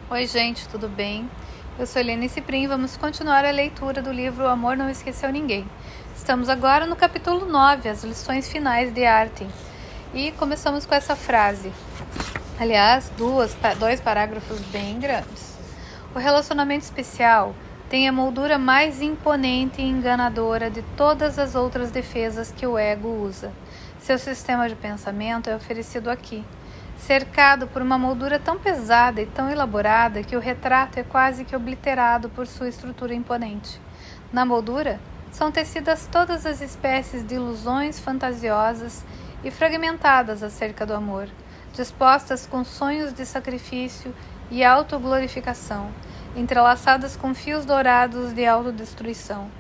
Oi, gente, tudo bem? Eu sou Helene Ciprim e vamos continuar a leitura do livro O Amor Não Esqueceu Ninguém. Estamos agora no capítulo 9, as lições finais de Arten. E começamos com essa frase. Aliás, dois parágrafos bem grandes. O relacionamento especial tem a moldura mais imponente e enganadora de todas as outras defesas que o ego usa. Seu sistema de pensamento é oferecido aqui, cercado por uma moldura tão pesada e tão elaborada que o retrato é quase que obliterado por sua estrutura imponente. Na moldura, são tecidas todas as espécies de ilusões fantasiosas e fragmentadas acerca do amor, dispostas com sonhos de sacrifício e autoglorificação, entrelaçadas com fios dourados de autodestruição.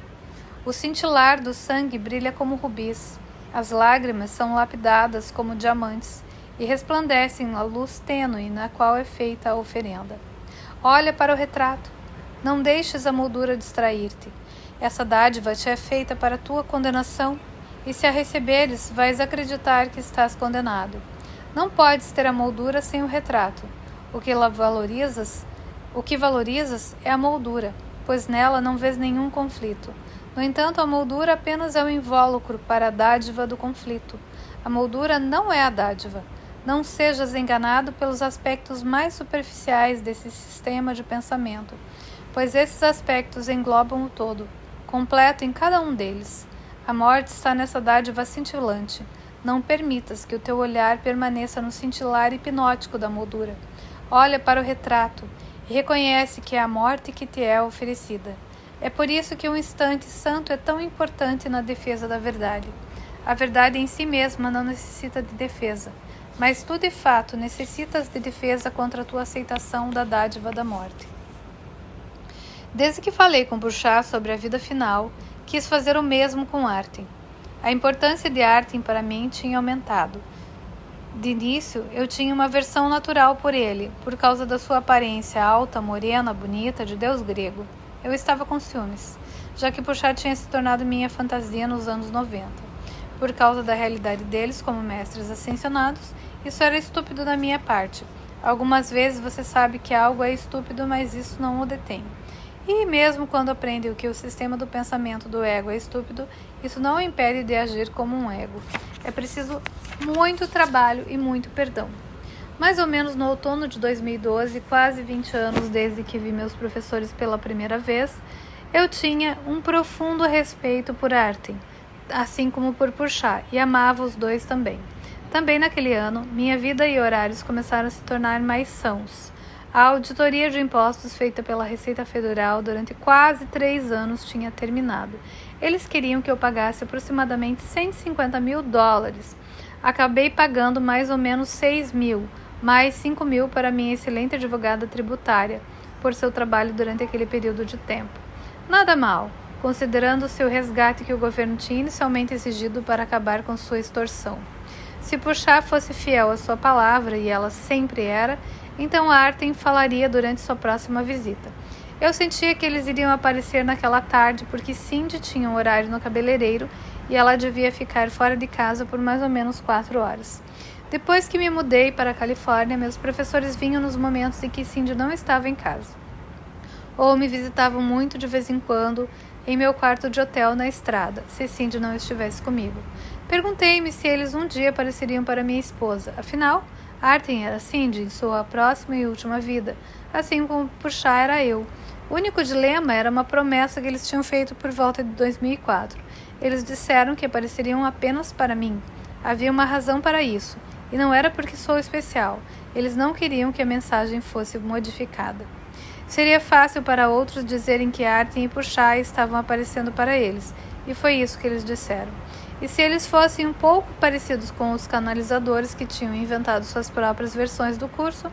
O cintilar do sangue brilha como rubis, as lágrimas são lapidadas como diamantes e resplandecem na luz tênue na qual é feita a oferenda. Olha para o retrato, não deixes a moldura distrair-te. Essa dádiva te é feita para a tua condenação, e se a receberes, vais acreditar que estás condenado. Não podes ter a moldura sem o retrato. O que valorizas é a moldura, pois nela não vês nenhum conflito. No entanto, a moldura apenas é o invólucro para a dádiva do conflito. A moldura não é a dádiva. Não sejas enganado pelos aspectos mais superficiais desse sistema de pensamento, pois esses aspectos englobam o todo, completo em cada um deles. A morte está nessa dádiva cintilante. Não permitas que o teu olhar permaneça no cintilar hipnótico da moldura. Olha para o retrato e reconhece que é a morte que te é oferecida. É por isso que um instante santo é tão importante na defesa da verdade. A verdade em si mesma não necessita de defesa, mas tu de fato necessitas de defesa contra a tua aceitação da dádiva da morte. Desde que falei com Bouchard sobre a vida final, quis fazer o mesmo com Arten. A importância de Arten para mim tinha aumentado. De início, eu tinha uma aversão natural por ele, por causa da sua aparência alta, morena, bonita, de deus grego. Eu estava com ciúmes, já que Bouchard tinha se tornado minha fantasia nos anos 90. Por causa da realidade deles como mestres ascensionados, isso era estúpido da minha parte. Algumas vezes você sabe que algo é estúpido, mas isso não o detém. E mesmo quando aprende que o sistema do pensamento do ego é estúpido, isso não o impede de agir como um ego. É preciso muito trabalho e muito perdão. Mais ou menos no outono de 2012, quase 20 anos desde que vi meus professores pela primeira vez, eu tinha um profundo respeito por Arten, assim como por Bouchard, e amava os dois também. Também naquele ano, minha vida e horários começaram a se tornar mais sãos. A auditoria de impostos feita pela Receita Federal durante quase 3 anos tinha terminado. Eles queriam que eu pagasse aproximadamente $150 mil. Acabei pagando mais ou menos 6 mil, mais 5 mil para minha excelente advogada tributária, por seu trabalho durante aquele período de tempo. Nada mal, considerando-se o resgate que o governo tinha inicialmente exigido para acabar com sua extorsão. Se Bouchard fosse fiel à sua palavra, e ela sempre era, então Arten falaria durante sua próxima visita. Eu sentia que eles iriam aparecer naquela tarde porque Cindy tinha um horário no cabeleireiro e ela devia ficar fora de casa por mais ou menos 4 horas. Depois que me mudei para a Califórnia, meus professores vinham nos momentos em que Cindy não estava em casa. Ou me visitavam muito de vez em quando em meu quarto de hotel na estrada, se Cindy não estivesse comigo. Perguntei-me se eles um dia apareceriam para minha esposa. Afinal, Arten era Cindy em sua próxima e última vida, assim como Bouchard era eu. O único dilema era uma promessa que eles tinham feito por volta de 2004. Eles disseram que apareceriam apenas para mim. Havia uma razão para isso, e não era porque sou especial. Eles não queriam que a mensagem fosse modificada. Seria fácil para outros dizerem que Arten e Bouchard estavam aparecendo para eles, e foi isso que eles disseram. E se eles fossem um pouco parecidos com os canalizadores que tinham inventado suas próprias versões do curso,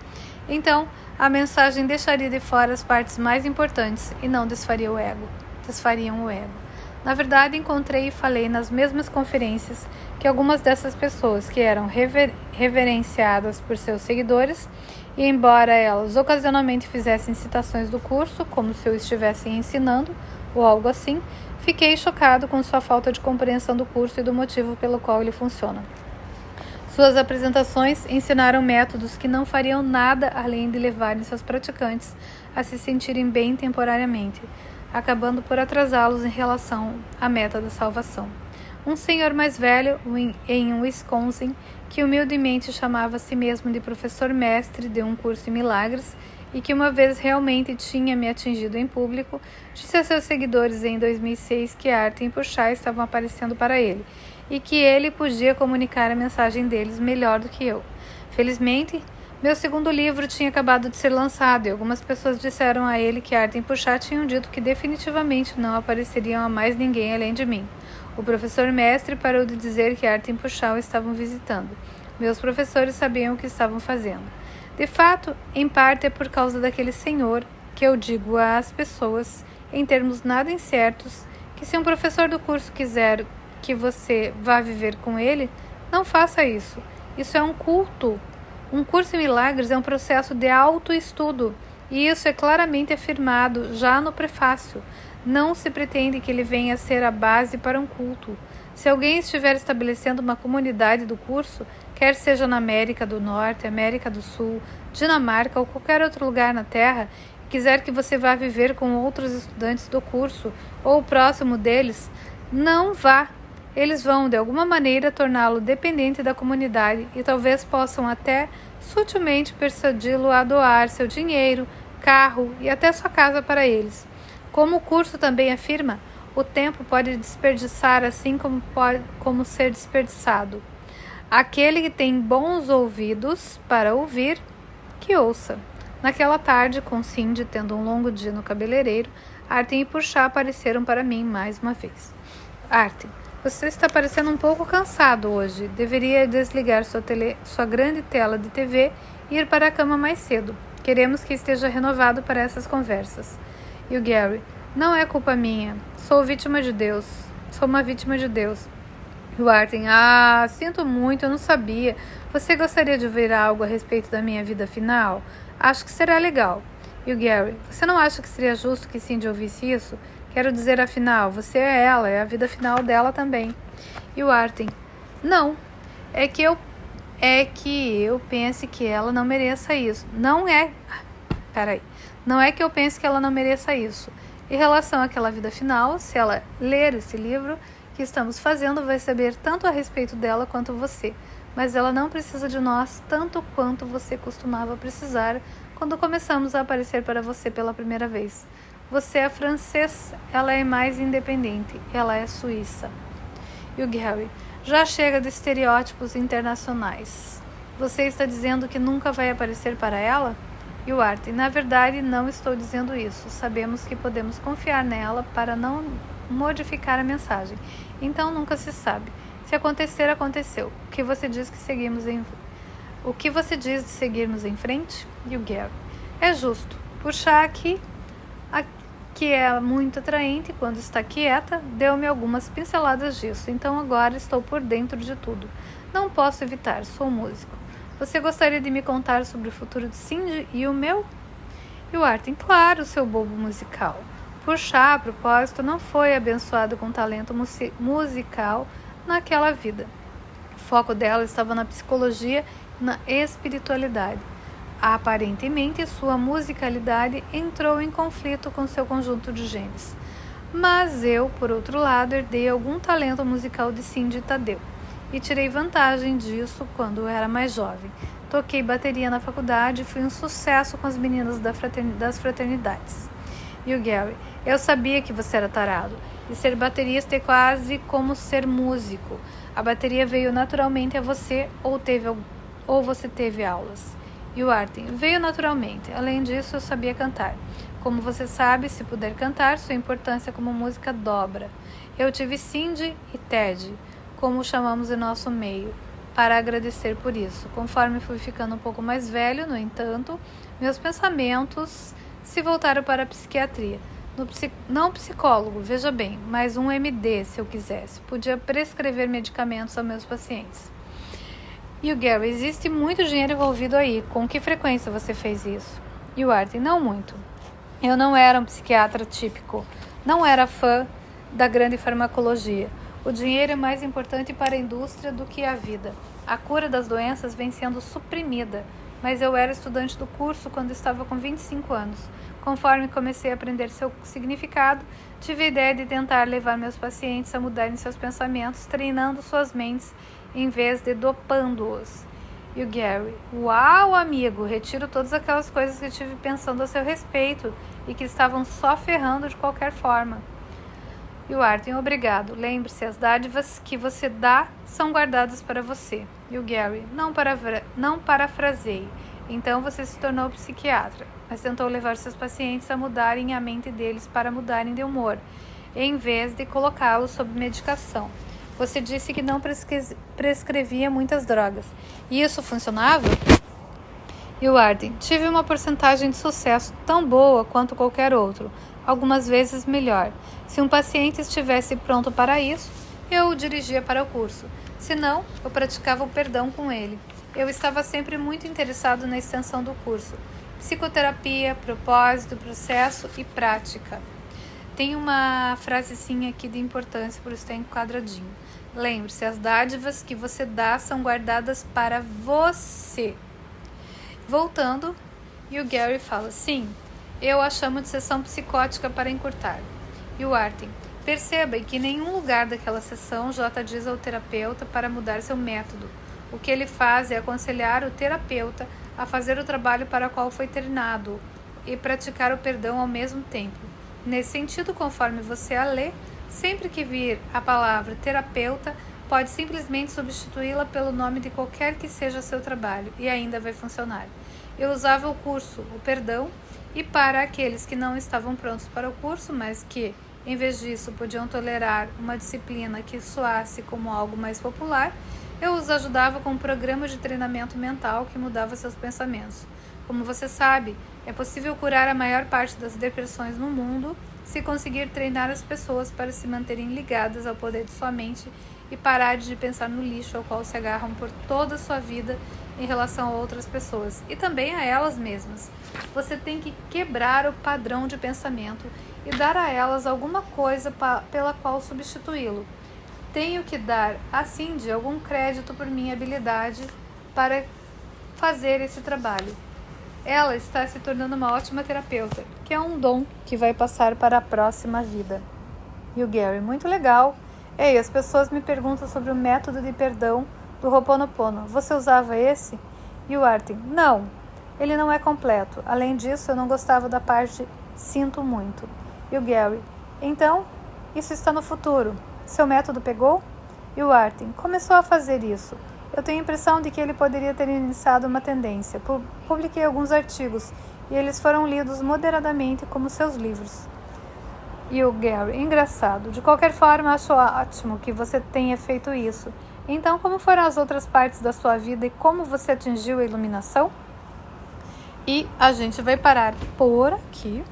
então a mensagem deixaria de fora as partes mais importantes e não desfariam o ego. Na verdade, encontrei e falei nas mesmas conferências que algumas dessas pessoas que eram reverenciadas por seus seguidores, e embora elas ocasionalmente fizessem citações do curso, como se eu estivesse ensinando, ou algo assim, fiquei chocado com sua falta de compreensão do curso e do motivo pelo qual ele funciona. Suas apresentações ensinaram métodos que não fariam nada além de levarem seus praticantes a se sentirem bem temporariamente, acabando por atrasá-los em relação à meta da salvação. Um senhor mais velho, em Wisconsin, que humildemente chamava a si mesmo de professor mestre de um curso em milagres e que uma vez realmente tinha me atingido em público, disse a seus seguidores em 2006 que Arten e Puxá estavam aparecendo para ele e que ele podia comunicar a mensagem deles melhor do que eu. Felizmente, meu segundo livro tinha acabado de ser lançado e algumas pessoas disseram a ele que Arten e Puxá tinham dito que definitivamente não apareceriam a mais ninguém além de mim. O professor mestre parou de dizer que Arten e Puxá o estavam visitando. Meus professores sabiam o que estavam fazendo. De fato, em parte é por causa daquele senhor que eu digo às pessoas, em termos nada incertos, que se um professor do curso quiser que você vá viver com ele, não faça isso. Isso é um culto. Um curso em milagres é um processo de autoestudo, e isso é claramente afirmado já no prefácio. Não se pretende que ele venha a ser a base para um culto. Se alguém estiver estabelecendo uma comunidade do curso, quer seja na América do Norte, América do Sul, Dinamarca ou qualquer outro lugar na Terra, e quiser que você vá viver com outros estudantes do curso ou próximo deles, não vá. Eles vão, de alguma maneira, torná-lo dependente da comunidade e talvez possam até sutilmente persuadi-lo a doar seu dinheiro, carro e até sua casa para eles. Como o curso também afirma, o tempo pode desperdiçar assim como ser desperdiçado. Aquele que tem bons ouvidos para ouvir, que ouça. Naquela tarde, com Cindy tendo um longo dia no cabeleireiro, Arten e Puxá apareceram para mim mais uma vez. Arten, você está parecendo um pouco cansado hoje. Deveria desligar sua grande tela de TV e ir para a cama mais cedo. Queremos que esteja renovado para essas conversas. E o Gary, não é culpa minha. Sou vítima de Deus. Sou uma vítima de Deus. E o Arten, sinto muito, eu não sabia. Você gostaria de ouvir algo a respeito da minha vida final? Acho que será legal. E o Gary, você não acha que seria justo que Cindy ouvisse isso? Quero dizer, afinal, você é ela, é a vida final dela também. E o Arten, não, é que eu pense que ela não mereça isso. Não é que eu pense que ela não mereça isso. Em relação àquela vida final, se ela ler esse livro que estamos fazendo, vai saber tanto a respeito dela quanto você. Mas ela não precisa de nós tanto quanto você costumava precisar quando começamos a aparecer para você pela primeira vez. Você é francês, ela é mais independente, ela é suíça. E o Gary, já chega de estereótipos internacionais. Você está dizendo que nunca vai aparecer para ela? E o Arten, na verdade, não estou dizendo isso. Sabemos que podemos confiar nela para não modificar a mensagem. Então nunca se sabe. Se acontecer, aconteceu. O que você diz de seguirmos em frente? E o Gary, é justo. Puxar aqui, que é muito atraente quando está quieta, deu-me algumas pinceladas disso, então agora estou por dentro de tudo. Não posso evitar, sou músico. Você gostaria de me contar sobre o futuro de Cindy e o meu? E o Arten, claro, seu bobo musical. Puxá, a propósito, não foi abençoado com talento musical naquela vida. O foco dela estava na psicologia e na espiritualidade. Aparentemente, sua musicalidade entrou em conflito com seu conjunto de genes. Mas eu, por outro lado, herdei algum talento musical de Cindy e Tadeu, e tirei vantagem disso quando era mais jovem. Toquei bateria na faculdade e fui um sucesso com as meninas das fraternidades. E o Gary, eu sabia que você era tarado, e ser baterista é quase como ser músico. A bateria veio naturalmente a você ou você teve aulas? E o Arten, veio naturalmente. Além disso, eu sabia cantar. Como você sabe, se puder cantar, sua importância como música dobra. Eu tive Cindy e Ted, como chamamos em nosso meio, para agradecer por isso. Conforme fui ficando um pouco mais velho, no entanto, meus pensamentos se voltaram para a psiquiatria. Não psicólogo, veja bem, mas um MD, se eu quisesse. Podia prescrever medicamentos aos meus pacientes. E o Gary, existe muito dinheiro envolvido aí. Com que frequência você fez isso? E o Arten, não muito. Eu não era um psiquiatra típico. Não era fã da grande farmacologia. O dinheiro é mais importante para a indústria do que a vida. A cura das doenças vem sendo suprimida, mas eu era estudante do curso quando estava com 25 anos. Conforme comecei a aprender seu significado, tive a ideia de tentar levar meus pacientes a mudarem seus pensamentos, treinando suas mentes em vez de dopando-os. E o Gary: uau, amigo, retiro todas aquelas coisas que tive pensando a seu respeito e que estavam só ferrando de qualquer forma. E o Arthur: obrigado. Lembre-se, as dádivas que você dá são guardadas para você. E o Gary: não parafraseie. Então você se tornou psiquiatra, mas tentou levar seus pacientes a mudarem a mente deles para mudarem de humor, em vez de colocá-los sob medicação. Você disse que não prescrevia muitas drogas. E isso funcionava? E o Arden: tive uma porcentagem de sucesso tão boa quanto qualquer outro, algumas vezes melhor. Se um paciente estivesse pronto para isso, eu o dirigia para o curso. Se não, eu praticava o perdão com ele. Eu estava sempre muito interessado na extensão do curso. Psicoterapia, propósito, processo e prática. Tem uma frasezinha aqui de importância, por isso está enquadradinho. Lembre-se, as dádivas que você dá são guardadas para você. Voltando, e o Gary fala: sim, eu a chamo de sessão psicótica para encurtar. E o Arten: perceba que em nenhum lugar daquela sessão J diz ao terapeuta para mudar seu método. O que ele faz é aconselhar o terapeuta a fazer o trabalho para o qual foi treinado e praticar o perdão ao mesmo tempo. Nesse sentido, conforme você a lê, sempre que vir a palavra terapeuta, pode simplesmente substituí-la pelo nome de qualquer que seja seu trabalho e ainda vai funcionar. Eu usava o curso, o perdão, e para aqueles que não estavam prontos para o curso, mas que, em vez disso, podiam tolerar uma disciplina que soasse como algo mais popular, eu os ajudava com um programa de treinamento mental que mudava seus pensamentos. Como você sabe, é possível curar a maior parte das depressões no mundo se conseguir treinar as pessoas para se manterem ligadas ao poder de sua mente e parar de pensar no lixo ao qual se agarram por toda a sua vida em relação a outras pessoas e também a elas mesmas. Você tem que quebrar o padrão de pensamento e dar a elas alguma coisa pela qual substituí-lo. Tenho que dar a Cindy algum crédito por minha habilidade para fazer esse trabalho. Ela está se tornando uma ótima terapeuta, que é um dom que vai passar para a próxima vida. E o Gary: muito legal. Ei, as pessoas me perguntam sobre o método de perdão do Ho'oponopono. Você usava esse? E o Arten: não, ele não é completo. Além disso, eu não gostava da parte sinto muito. E o Gary: então, isso está no futuro. Seu método pegou? E o Arten: começou a fazer isso. Eu tenho a impressão de que ele poderia ter iniciado uma tendência. Publiquei alguns artigos e eles foram lidos moderadamente como seus livros. E o Gary: engraçado. De qualquer forma, acho ótimo que você tenha feito isso. Então, como foram as outras partes da sua vida e como você atingiu a iluminação? E a gente vai parar por aqui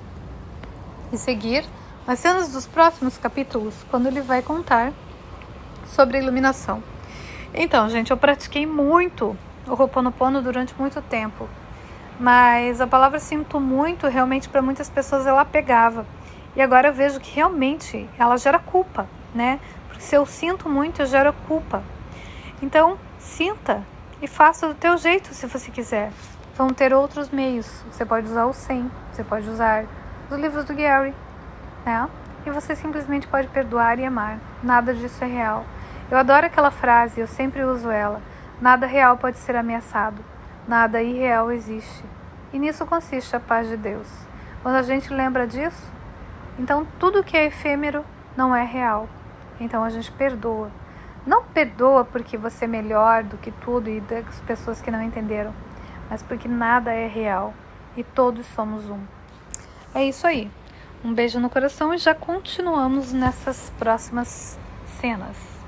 e seguir as cenas dos próximos capítulos, quando ele vai contar sobre a iluminação. Então, gente, eu pratiquei muito o Ho'oponopono durante muito tempo, mas a palavra sinto muito, realmente, para muitas pessoas ela pegava. E agora eu vejo que realmente ela gera culpa, né? Porque se eu sinto muito, eu gero culpa. Então, sinta e faça do teu jeito se você quiser. Vão ter outros meios. Você pode usar o Zen, você pode usar os livros do Gary, né? E você simplesmente pode perdoar e amar. Nada disso é real. Eu adoro aquela frase, eu sempre uso ela. Nada real pode ser ameaçado. Nada irreal existe. E nisso consiste a paz de Deus. Quando a gente lembra disso, então tudo que é efêmero não é real. Então a gente perdoa. Não perdoa porque você é melhor do que tudo e das pessoas que não entenderam, mas porque nada é real e todos somos um. É isso aí. Um beijo no coração e já continuamos nessas próximas cenas.